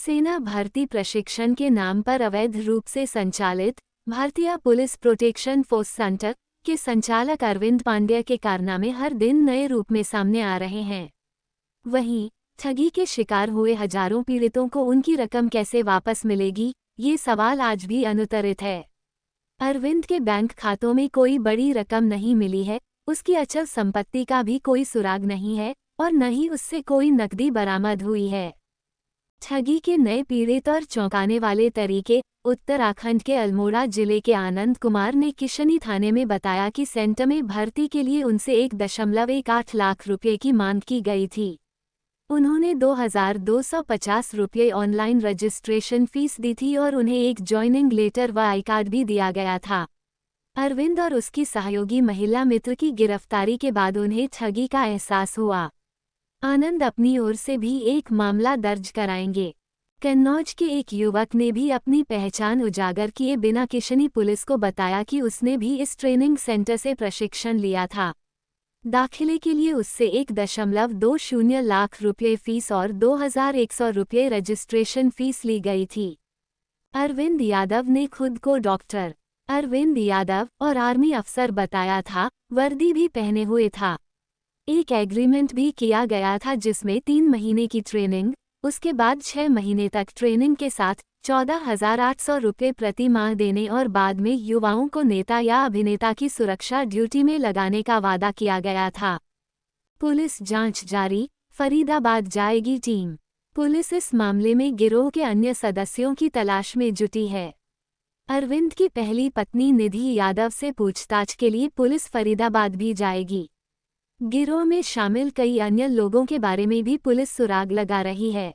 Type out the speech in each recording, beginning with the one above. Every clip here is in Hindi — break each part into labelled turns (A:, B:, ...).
A: सेना भर्ती प्रशिक्षण के नाम पर अवैध रूप से संचालित भारतीय पुलिस प्रोटेक्शन फोर्स सेंटर के संचालक अरविंद पांड्या के कारनामे हर दिन नए रूप में सामने आ रहे हैं। वहीं ठगी के शिकार हुए हजारों पीड़ितों को उनकी रकम कैसे वापस मिलेगी, ये सवाल आज भी अनुत्तरित है। अरविंद के बैंक खातों में कोई बड़ी रकम नहीं मिली है, उसकी अचल संपत्ति का भी कोई सुराग नहीं है और न ही उससे कोई नकदी बरामद हुई है। ठगी के नए पीड़ित और चौंकाने वाले तरीके। उत्तराखंड के अल्मोड़ा जिले के आनंद कुमार ने किशनी थाने में बताया कि सेंटर में भर्ती के लिए उनसे 1.18 लाख रुपये की मांग की गई थी। उन्होंने 2,250 रुपये ऑनलाइन रजिस्ट्रेशन फीस दी थी और उन्हें एक ज्वाइनिंग लेटर व आई कार्ड भी दिया गया था। अरविंद और उसकी सहयोगी महिला मित्र की गिरफ्तारी के बाद उन्हें ठगी का एहसास हुआ। आनंद अपनी ओर से भी एक मामला दर्ज कराएंगे। कन्नौज के एक युवक ने भी अपनी पहचान उजागर किए बिना किशनी पुलिस को बताया कि उसने भी इस ट्रेनिंग सेंटर से प्रशिक्षण लिया था। दाखिले के लिए उससे 1.20 लाख रुपये फीस और 2,100 रुपये रजिस्ट्रेशन फीस ली गई थी। अरविंद यादव ने खुद को डॉक्टर अरविंद यादव और आर्मी अफसर बताया था, वर्दी भी पहने हुए था। एक एग्रीमेंट भी किया गया था जिसमें 3 महीने की ट्रेनिंग, उसके बाद 6 महीने तक ट्रेनिंग के साथ 14,800 रुपये प्रति माह देने और बाद में युवाओं को नेता या अभिनेता की सुरक्षा ड्यूटी में लगाने का वादा किया गया था। पुलिस जांच जारी, फरीदाबाद जाएगी टीम। पुलिस इस मामले में गिरोह के अन्य सदस्यों की तलाश में जुटी है। अरविंद की पहली पत्नी निधि यादव से पूछताछ के लिए पुलिस फरीदाबाद भी जाएगी। गिरोह में शामिल कई अन्य लोगों के बारे में भी पुलिस सुराग लगा रही है।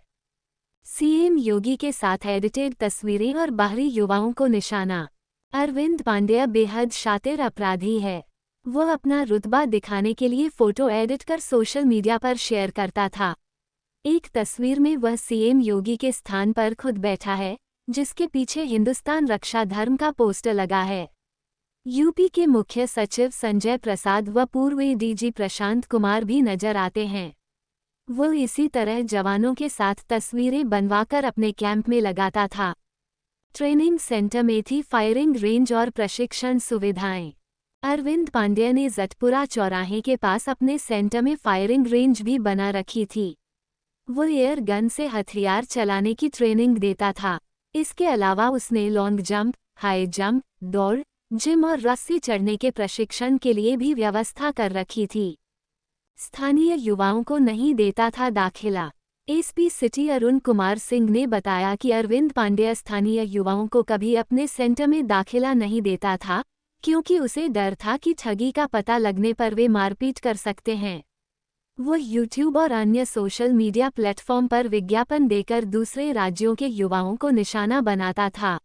A: सीएम योगी के साथ एडिटेड तस्वीरें और बाहरी युवाओं को निशाना। अरविंद पांड्या बेहद शातिर अपराधी है। वह अपना रुतबा दिखाने के लिए फोटो एडिट कर सोशल मीडिया पर शेयर करता था। एक तस्वीर में वह सीएम योगी के स्थान पर खुद बैठा है, जिसके पीछे हिंदुस्तान रक्षा धर्म का पोस्टर लगा है। यूपी के मुख्य सचिव संजय प्रसाद व पूर्व एडीजी प्रशांत कुमार भी नजर आते हैं। वो इसी तरह जवानों के साथ तस्वीरें बनवाकर अपने कैंप में लगाता था। ट्रेनिंग सेंटर में थी फायरिंग रेंज और प्रशिक्षण सुविधाएं। अरविंद पांड्या ने जटपुरा चौराहे के पास अपने सेंटर में फायरिंग रेंज भी बना रखी थी। वो एयर गन से हथियार चलाने की ट्रेनिंग देता था। इसके अलावा उसने लॉन्ग जंप, हाई जंप, दौड़, जिम और रस्सी चढ़ने के प्रशिक्षण के लिए भी व्यवस्था कर रखी थी। स्थानीय युवाओं को नहीं देता था दाखिला। एसपी सिटी अरुण कुमार सिंह ने बताया कि अरविंद पांड्या स्थानीय युवाओं को कभी अपने सेंटर में दाखिला नहीं देता था, क्योंकि उसे डर था कि ठगी का पता लगने पर वे मारपीट कर सकते हैं। वो यूट्यूब और अन्य सोशल मीडिया प्लेटफॉर्म पर विज्ञापन देकर दूसरे राज्यों के युवाओं को निशाना बनाता था।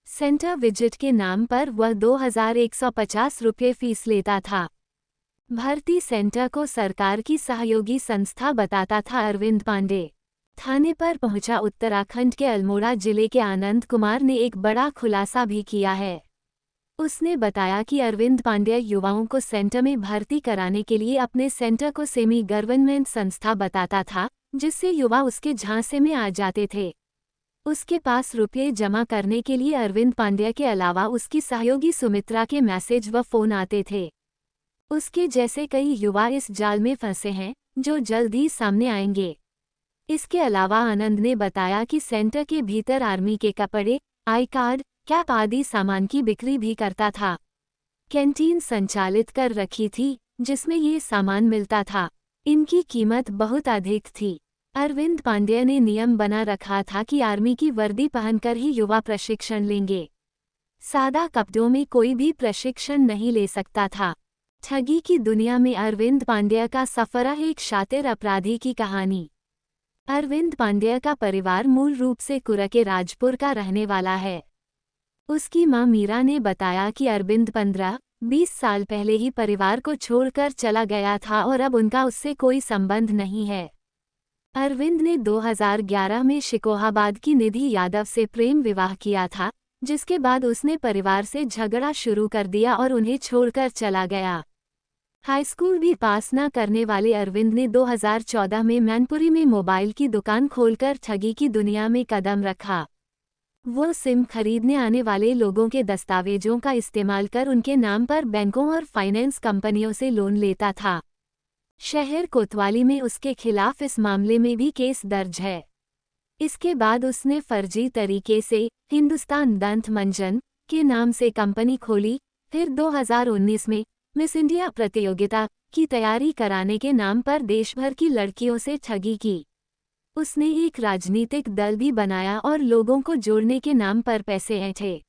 A: सेंटर विजिट के नाम पर वह 2,150 रुपये फीस लेता था। भर्ती सेंटर को सरकार की सहयोगी संस्था बताता था अरविंद पांडे। थाने पर पहुंचा उत्तराखंड के अल्मोड़ा जिले के आनंद कुमार ने एक बड़ा खुलासा भी किया है। उसने बताया कि अरविंद पांड्या युवाओं को सेंटर में भर्ती कराने के लिए अपने सेंटर को सेमी गवर्नमेंट संस्था बताता था, जिससे युवा उसके झांसे में आ जाते थे। उसके पास रुपये जमा करने के लिए अरविंद पांड्या के अलावा उसकी सहयोगी सुमित्रा के मैसेज व फोन आते थे। उसके जैसे कई युवा इस जाल में फंसे हैं, जो जल्द ही सामने आएंगे। इसके अलावा आनंद ने बताया कि सेंटर के भीतर आर्मी के कपड़े, आई कार्ड, कैप आदि सामान की बिक्री भी करता था। कैंटीन संचालित कर रखी थी, जिसमें ये सामान मिलता था। इनकी कीमत बहुत अधिक थी। अरविंद पांड्या ने नियम बना रखा था कि आर्मी की वर्दी पहनकर ही युवा प्रशिक्षण लेंगे। सादा कपड़ों में कोई भी प्रशिक्षण नहीं ले सकता था। ठगी की दुनिया में अरविंद पांड्या का सफर एक शातिर अपराधी की कहानी। अरविंद पांड्या का परिवार मूल रूप से कुरके राजपुर का रहने वाला है। उसकी मां मीरा ने बताया कि अरविंद 15-20 साल पहले ही परिवार को छोड़कर चला गया था और अब उनका उससे कोई संबंध नहीं है। अरविंद ने 2011 में शिकोहाबाद की निधि यादव से प्रेम विवाह किया था, जिसके बाद उसने परिवार से झगड़ा शुरू कर दिया और उन्हें छोड़कर चला गया। हाई स्कूल भी पास न करने वाले अरविंद ने 2014 में मैनपुरी में मोबाइल की दुकान खोलकर ठगी की दुनिया में कदम रखा। वो सिम खरीदने आने वाले लोगों के दस्तावेजों का इस्तेमाल कर उनके नाम पर बैंकों और फाइनेंस कंपनियों से लोन लेता था। शहर कोतवाली में उसके खिलाफ इस मामले में भी केस दर्ज है। इसके बाद उसने फर्जी तरीके से हिंदुस्तान दंत मंजन के नाम से कंपनी खोली। फिर 2019 में मिस इंडिया प्रतियोगिता की तैयारी कराने के नाम पर देशभर की लड़कियों से ठगी की। उसने एक राजनीतिक दल भी बनाया और लोगों को जोड़ने के नाम पर पैसे ऐंठे।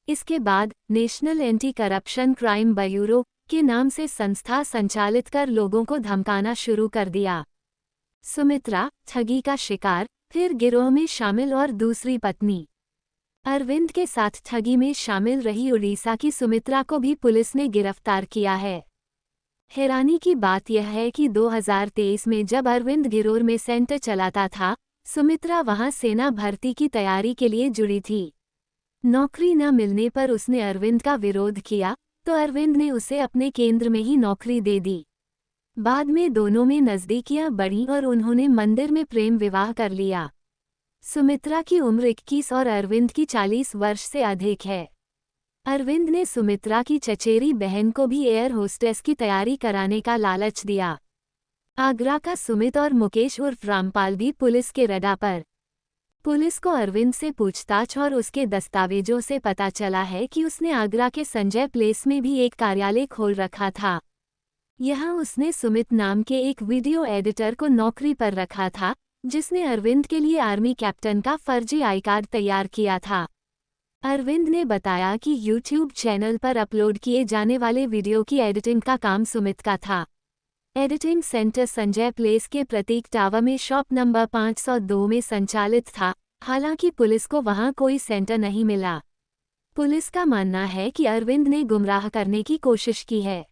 A: इसके बाद national anti corruption crime bureau के नाम से संस्था संचालित कर लोगों को धमकाना शुरू कर दिया। सुमित्रा ठगी का शिकार, फिर गिरोह में शामिल और दूसरी पत्नी। अरविंद के साथ ठगी में शामिल रही उड़ीसा की सुमित्रा को भी पुलिस ने गिरफ्तार किया है। हैरानी की बात यह है कि 2023 में जब अरविंद गिरोर में सेंटर चलाता था, सुमित्रा वहां सेना भर्ती की तैयारी के लिए जुड़ी थी। नौकरी न मिलने पर उसने अरविंद का विरोध किया, तो अरविंद ने उसे अपने केंद्र में ही नौकरी दे दी। बाद में दोनों में नज़दीकियां बढ़ीं और उन्होंने मंदिर में प्रेम विवाह कर लिया। सुमित्रा की उम्र 21 और अरविंद की 40 वर्ष से अधिक है। अरविंद ने सुमित्रा की चचेरी बहन को भी एयर होस्टेस की तैयारी कराने का लालच दिया। आगरा का सुमित और मुकेश उर्फ रामपाल भी पुलिस के रडार पर। पुलिस को अरविंद से पूछताछ और उसके दस्तावेजों से पता चला है कि उसने आगरा के संजय प्लेस में भी एक कार्यालय खोल रखा था। यहाँ उसने सुमित नाम के एक वीडियो एडिटर को नौकरी पर रखा था, जिसने अरविंद के लिए आर्मी कैप्टन का फर्जी आई कार्ड तैयार किया था। अरविंद ने बताया कि YouTube चैनल पर अपलोड किए जाने वाले वीडियो की एडिटिंग का काम सुमित का था। एडिटिंग सेंटर संजय प्लेस के प्रतीक टावर में शॉप नंबर 502 में संचालित था। हालांकि पुलिस को वहां कोई सेंटर नहीं मिला। पुलिस का मानना है कि अरविंद ने गुमराह करने की कोशिश की है।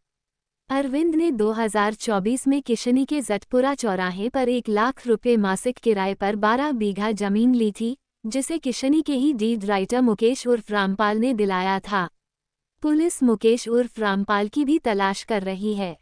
A: अरविंद ने 2024 में किशनी के जटपुरा चौराहे पर 1 लाख रुपये मासिक किराए पर 12 बीघा जमीन ली थी, जिसे किशनी के ही डीड राइटर मुकेश उर्फ रामपाल ने दिलाया था। पुलिस मुकेश उर्फ रामपाल की भी तलाश कर रही है।